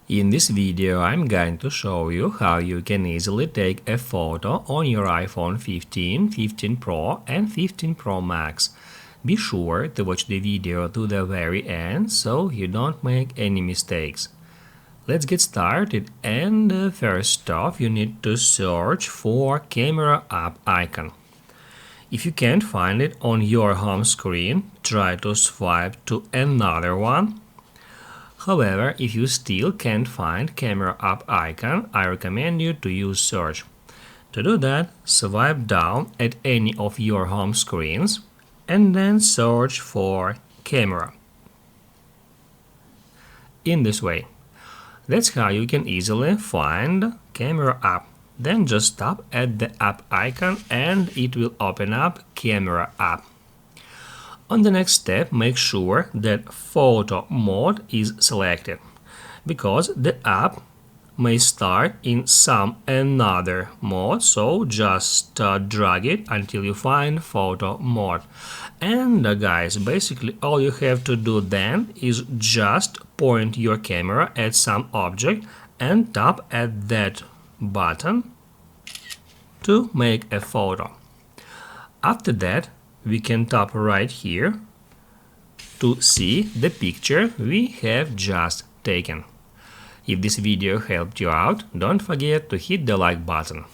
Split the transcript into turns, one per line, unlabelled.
In this video, I'm going to show you how you can easily take a photo on your iPhone 15, 15 Pro and 15 Pro Max. Be sure to watch the video to the very end so you don't make any mistakes. Let's get started, and first off you need to search for camera app icon. If you can't find it on your home screen, try to swipe to another one. However, if you still can't find camera app icon, I recommend you to use search. To do that, swipe down at any of your home screens and then search for camera. In this way. That's how you can easily find camera app. Then just tap at the app icon and it will open up camera app. On the next step, make sure that photo mode is selected, because the app may start in some another mode, so just drag it until you find photo mode. And guys, basically all you have to do then is just point your camera at some object and tap at that button to make a photo. After that, we can tap right here to see the picture we have just taken. If this video helped you out, don't forget to hit the like button.